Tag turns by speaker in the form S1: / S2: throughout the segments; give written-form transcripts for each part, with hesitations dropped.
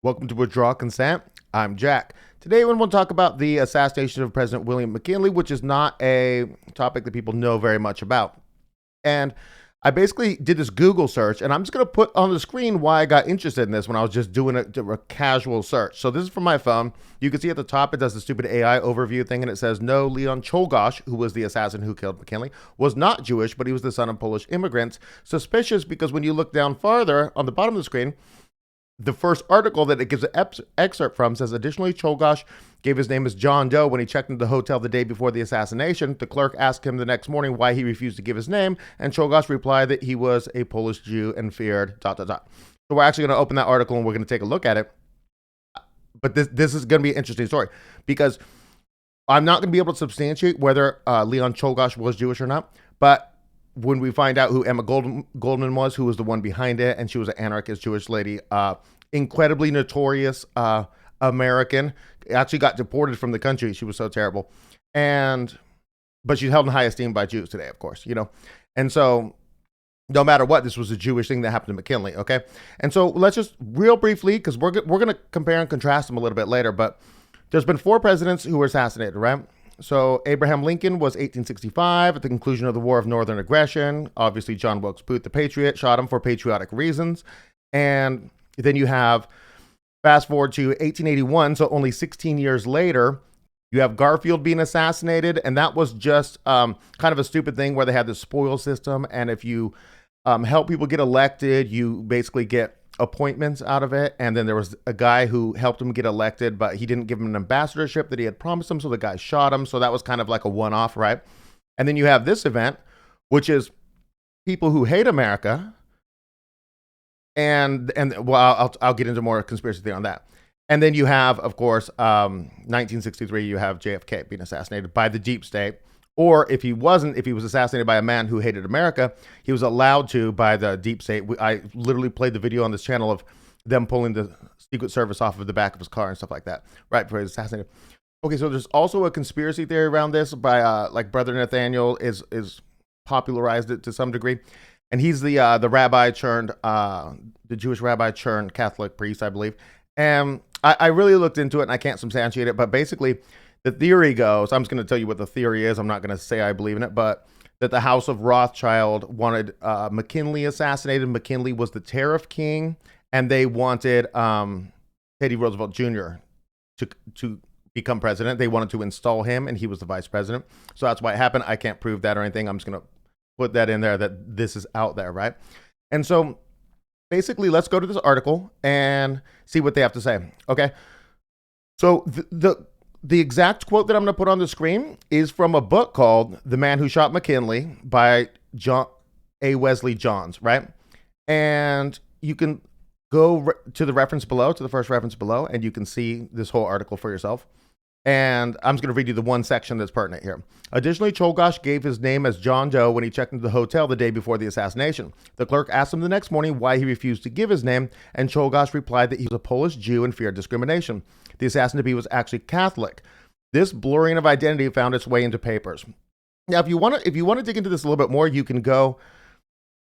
S1: Welcome to Withdraw Consent. I'm Jack. Today, we're going to talk about the assassination of President William McKinley, which is not a topic that people know very much about. And I basically did this Google search, and I'm just going to put on the screen why I got interested in this when I was just doing a casual search. So this is from my phone. You can see at the top, it does the stupid AI overview thing, and it says, no, Leon Czolgosz, who was the assassin who killed McKinley, was not Jewish, but he was the son of Polish immigrants. Suspicious because when you look down farther on the bottom of the screen, the first article that it gives an excerpt from says, additionally, Czolgosz gave his name as John Doe when he checked into the hotel the day before the assassination. The clerk asked him the next morning why he refused to give his name, and Czolgosz replied that he was a Polish Jew and feared ... So we're actually going to open that article and we're going to take a look at it. But this is going to be an interesting story because I'm not going to be able to substantiate whether Leon Czolgosz was Jewish or not, but when we find out who Emma Goldman was, who was the one behind it, and she was an anarchist Jewish lady, incredibly notorious American, actually got deported from the country. She was so terrible. But she's held in high esteem by Jews today, of course, you know. And so no matter what, this was a Jewish thing that happened to McKinley, okay? And so let's just real briefly, because we're going to compare and contrast them a little bit later, but there's been 4 presidents who were assassinated, right? So Abraham Lincoln was 1865 at the conclusion of the War of Northern Aggression. Obviously, John Wilkes Booth, the Patriot, shot him for patriotic reasons. And then you have, fast forward to 1881, so only 16 years later, you have Garfield being assassinated. And that was just kind of a stupid thing where they had this spoil system. And if you help people get elected, you basically get appointments out of it. And then there was a guy who helped him get elected, but he didn't give him an ambassadorship that he had promised him, so the guy shot him. So that was kind of like a one-off, right? And then you have this event, which is people who hate America, and well, I'll get into more conspiracy theory on that. And then you have, of course, 1963, you have JFK being assassinated by the deep state. Or if he was assassinated by a man who hated America, he was allowed to by the deep state. I literally played the video on this channel of them pulling the Secret Service off of the back of his car and stuff like that, right before he was assassinated. Okay, so there's also a conspiracy theory around this by like Brother Nathaniel is popularized it to some degree, and he's the rabbi turned the Jewish rabbi turned Catholic priest, I believe. And I really looked into it, and I can't substantiate it, but basically, the theory goes, I'm just going to tell you what the theory is. I'm not going to say I believe in it, but that the House of Rothschild wanted McKinley assassinated. McKinley was the tariff king, and they wanted Teddy Roosevelt Jr. to become president. They wanted to install him, and he was the vice president. So that's why it happened. I can't prove that or anything. I'm just going to put that in there that this is out there, right? And so basically, let's go to this article and see what they have to say, okay? So the exact quote that I'm going to put on the screen is from a book called The Man Who Shot McKinley by John A. Wesley Johns, right? And you can go to the reference below, to the first reference below, and you can see this whole article for yourself. And I'm just going to read you the one section that's pertinent here. Additionally, Czolgosz gave his name as John Doe when he checked into the hotel the day before the assassination. The clerk asked him the next morning why he refused to give his name, and Czolgosz replied that he was a Polish Jew and feared discrimination. The assassin-to-be was actually Catholic. This blurring of identity found its way into papers. Now, if you want to dig into this a little bit more, you can go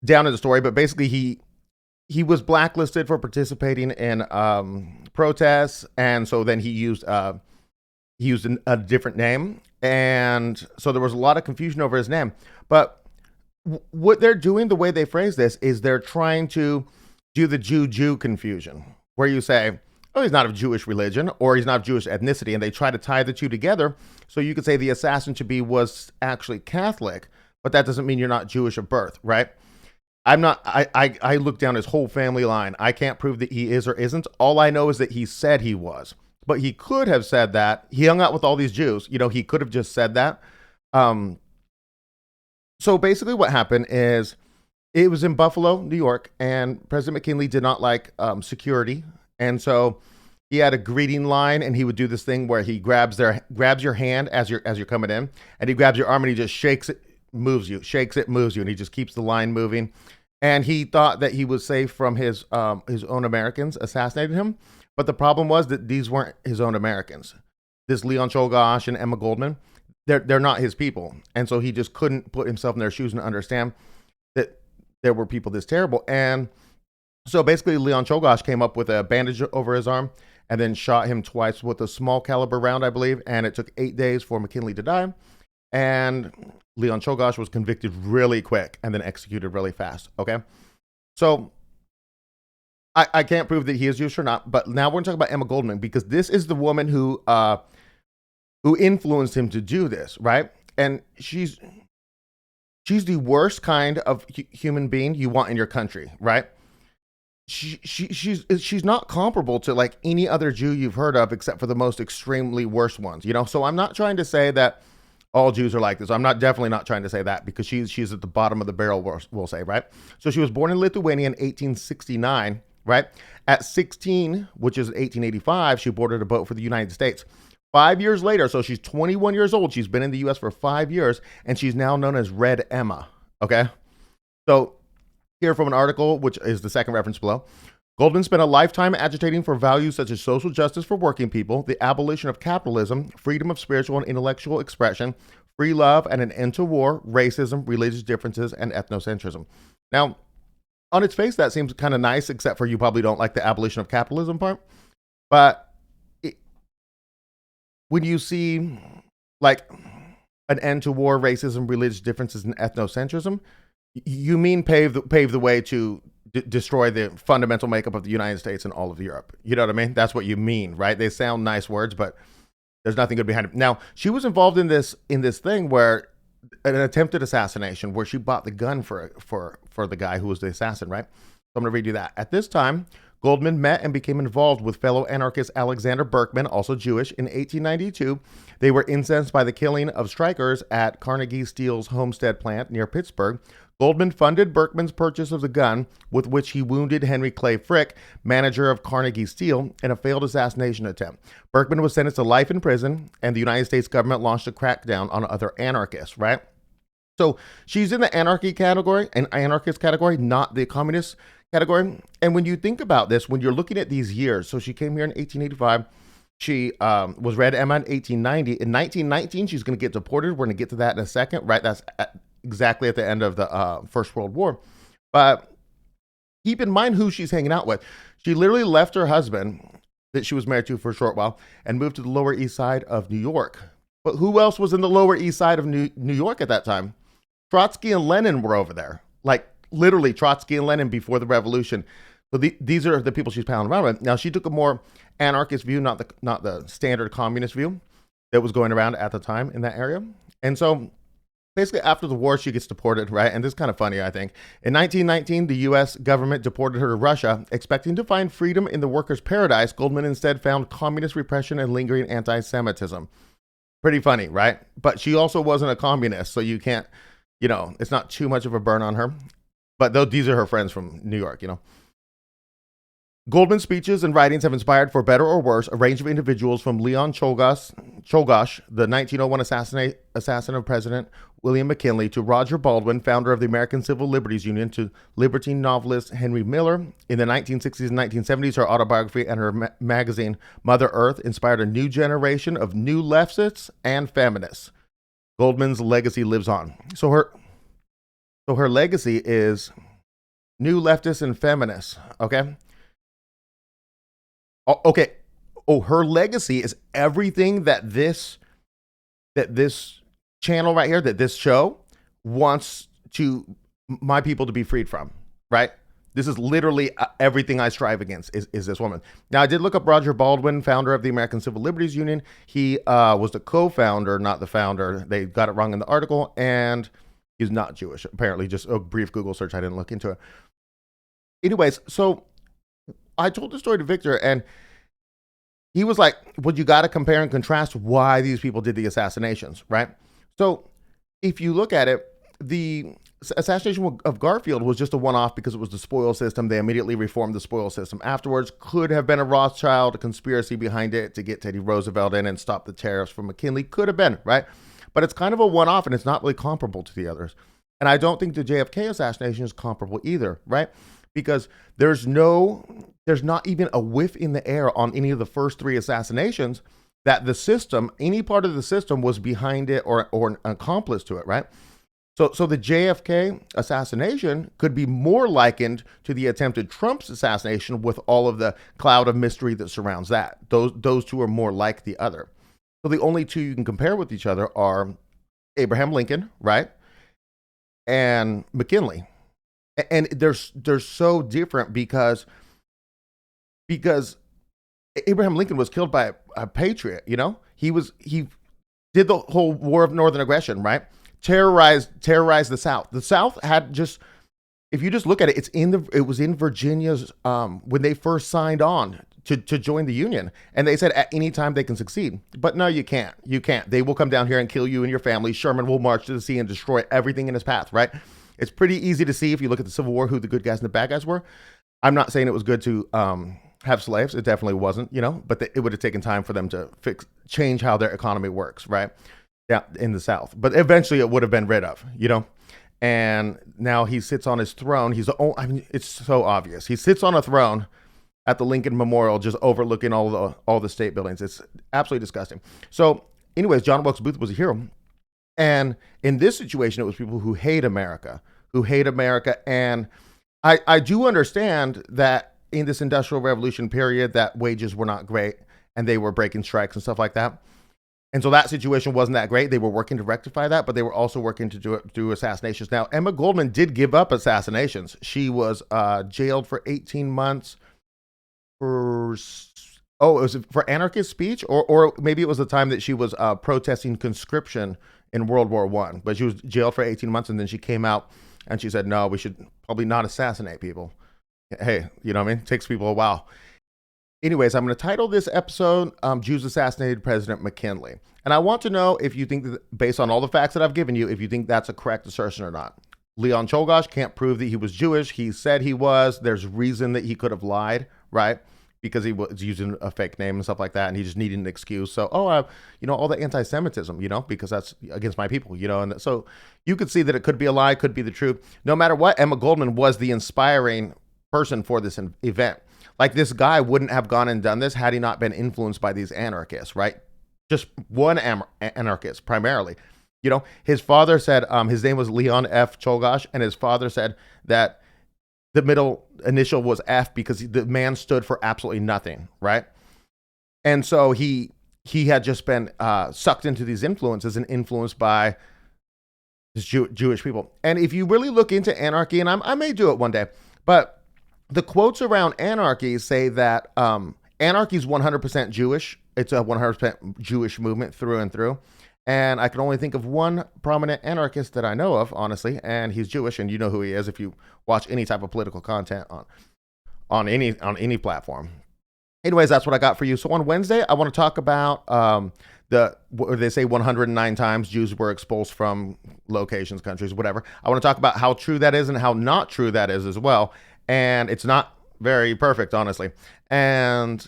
S1: down in the story. But basically, he was blacklisted for participating in protests, and so then he used a different name, and so there was a lot of confusion over his name. But what they're doing, the way they phrase this, is they're trying to do the Jew confusion, where you say, oh, he's not of Jewish religion, or he's not of Jewish ethnicity, and they try to tie the two together. So you could say the assassin-to-be was actually Catholic, but that doesn't mean you're not Jewish of birth, right? I looked down his whole family line. I can't prove that he is or isn't. All I know is that he said he was. But he could have said that. He hung out with all these Jews. You know, he could have just said that. So basically what happened is it was in Buffalo, New York, and President McKinley did not like security. And so he had a greeting line, and he would do this thing where he grabs your hand as you're coming in, and he grabs your arm and he just shakes it, moves you, shakes it, moves you, and he just keeps the line moving. And he thought that he was safe from his own Americans assassinating him. But the problem was that these weren't his own Americans. This Leon Czolgosz and Emma Goldman, they're not his people. And so he just couldn't put himself in their shoes and understand that there were people this terrible. And So basically, Leon Czolgosz came up with a bandage over his arm and then shot him twice with a small caliber round, I believe. And it took 8 days for McKinley to die. And Leon Czolgosz was convicted really quick and then executed really fast. Okay. So I can't prove that he is Jewish or not, but now we're going to talk about Emma Goldman, because this is the woman who influenced him to do this, right? And she's the worst kind of human being you want in your country, right? She's not comparable to like any other Jew you've heard of, except for the most extremely worst ones, you know? So I'm not trying to say that all Jews are like this. I'm definitely not trying to say that, because she's at the bottom of the barrel, we'll say, right? So she was born in Lithuania in 1869, right? At 16, which is 1885, she boarded a boat for the United States. 5 years later, so she's 21 years old. She's been in the U.S. for 5 years, and she's now known as Red Emma, okay? So here from an article, which is the second reference below, Goldman spent a lifetime agitating for values such as social justice for working people, the abolition of capitalism, freedom of spiritual and intellectual expression, free love, and an end to war, racism, religious differences, and ethnocentrism. Now, on its face, that seems kind of nice, except for you probably don't like the abolition of capitalism part. But when you see like an end to war, racism, religious differences, and ethnocentrism, you mean pave the way to destroy the fundamental makeup of the United States and all of Europe. You know what I mean? That's what you mean, right? They sound nice words, but there's nothing good behind it. Now, she was involved in this thing where an attempted assassination, where she bought the gun for the guy who was the assassin, right? So I'm going to read you that. At this time, Goldman met and became involved with fellow anarchist Alexander Berkman, also Jewish, in 1892. They were incensed by the killing of strikers at Carnegie Steel's Homestead plant near Pittsburgh. Goldman funded Berkman's purchase of the gun with which he wounded Henry Clay Frick, manager of Carnegie Steel, in a failed assassination attempt. Berkman was sentenced to life in prison, and the United States government launched a crackdown on other anarchists, right? So she's in the anarchist category, not the communist category. And when you think about this, when you're looking at these years, so she came here in 1885. She was Red Emma in 1890. In 1919, she's going to get deported. We're going to get to that in a second, right? That's exactly at the end of the First World War. But keep in mind who she's hanging out with. She literally left her husband that she was married to for a short while and moved to the Lower East Side of New York. But who else was in the Lower East Side of New York at that time? Trotsky and Lenin were over there. Like literally Trotsky and Lenin before the revolution. So these are the people she's palling around with. Now, she took a more anarchist view, not the standard communist view that was going around at the time in that area. And so basically after the war, she gets deported, right? And this is kind of funny, I think. In 1919, the U.S. government deported her to Russia, expecting to find freedom in the workers' paradise. Goldman instead found communist repression and lingering anti-Semitism. Pretty funny, right? But she also wasn't a communist, so you can't, it's not too much of a burn on her. But these are her friends from New York, Goldman's speeches and writings have inspired, for better or worse, a range of individuals from Leon Czolgosz, the 1901 assassin of President William McKinley, to Roger Baldwin, founder of the American Civil Liberties Union, to libertine novelist Henry Miller. In the 1960s and 1970s, her autobiography and her magazine, Mother Earth, inspired a new generation of new leftists and feminists. Goldman's legacy lives on. So her legacy is new leftists and feminists, okay? Okay. Oh, her legacy is everything that this channel right here, that this show wants my people to be freed from, right? This is literally everything I strive against is this woman. Now, I did look up Roger Baldwin, founder of the American Civil Liberties Union. He was the co-founder, not the founder. They got it wrong in the article, and he's not Jewish, apparently. Just a brief Google search. I didn't look into it. Anyways, so I told the story to Victor, and he was like, well, you got to compare and contrast why these people did the assassinations, right? So if you look at it, the assassination of Garfield was just a one-off because it was the spoil system. They immediately reformed the spoil system afterwards. Could have been a Rothschild, a conspiracy behind it to get Teddy Roosevelt in and stop the tariffs from McKinley. Could have been, right? But it's kind of a one-off, and it's not really comparable to the others. And I don't think the JFK assassination is comparable either, right? Because there's not even a whiff in the air on any of the first three assassinations that the system, any part of the system was behind it or an accomplice to it, right? So the JFK assassination could be more likened to the attempted Trump's assassination with all of the cloud of mystery that surrounds that. Those two are more like the other. So the only two you can compare with each other are Abraham Lincoln, right? And McKinley. And they're so different because Abraham Lincoln was killed by a patriot, you know? He did the whole War of Northern Aggression, right? Terrorized the South. The South had just, if you just look at it, it was in Virginia's when they first signed on to join the Union, and they said at any time they can succeed. But no, you can't. You can't. They will come down here and kill you and your family. Sherman will march to the sea and destroy everything in his path, right? It's pretty easy to see if you look at the Civil War who the good guys and the bad guys were. I'm not saying it was good to have slaves. It definitely wasn't, you know, but it would have taken time for them to change how their economy works, right? Yeah, in the South. But eventually it would have been rid of, you know? And now he sits on his throne. It's so obvious. He sits on a throne at the Lincoln Memorial, just overlooking all the state buildings. It's absolutely disgusting. So anyways, John Wilkes Booth was a hero. And in this situation, it was people who hate America. And I do understand that in this Industrial Revolution period, that wages were not great and they were breaking strikes and stuff like that. And so that situation wasn't that great. They were working to rectify that, but they were also working to do assassinations. Now, Emma Goldman did give up assassinations. She was jailed for 18 months for, it was for anarchist speech, or maybe it was the time that she was protesting conscription in World War I. But she was jailed for 18 months, and then she came out and she said, no, we should probably not assassinate people. Hey, you know what I mean? It takes people a while. Anyways, I'm going to title this episode, Jews Assassinated President McKinley. And I want to know if you think that, based on all the facts that I've given you, if you think that's a correct assertion or not. Leon Czolgosz can't prove that he was Jewish. He said he was. There's reason that he could have lied, right? Because he was using a fake name and stuff like that, and he just needed an excuse. So, all the anti-Semitism, because that's against my people, and so you could see that it could be a lie, could be the truth. No matter what, Emma Goldman was the inspiring person for this event. Like, this guy wouldn't have gone and done this had he not been influenced by these anarchists, right? Just one anarchist, primarily. His father said his name was Leon F. Czolgosz, and his father said that the middle initial was F because the man stood for absolutely nothing, right? And so he had just been sucked into these influences and influenced by this Jewish people. And if you really look into anarchy, and I may do it one day, but the quotes around anarchy say that anarchy is 100% Jewish. It's a 100% Jewish movement through and through. And I can only think of one prominent anarchist that I know of, honestly, and he's Jewish, and you know who he is if you watch any type of political content on any platform. Anyways, that's what I got for you. So on Wednesday, I want to talk about what they say 109 times Jews were expulsed from locations, countries, whatever. I want to talk about how true that is and how not true that is as well. And it's not very perfect, honestly. And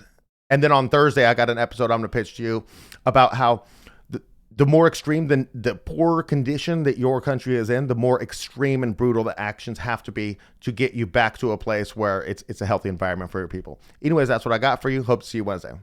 S1: then on Thursday, I got an episode I'm going to pitch to you about how the more extreme, the poorer condition that your country is in, the more extreme and brutal the actions have to be to get you back to a place where it's a healthy environment for your people. Anyways, that's what I got for you. Hope to see you Wednesday.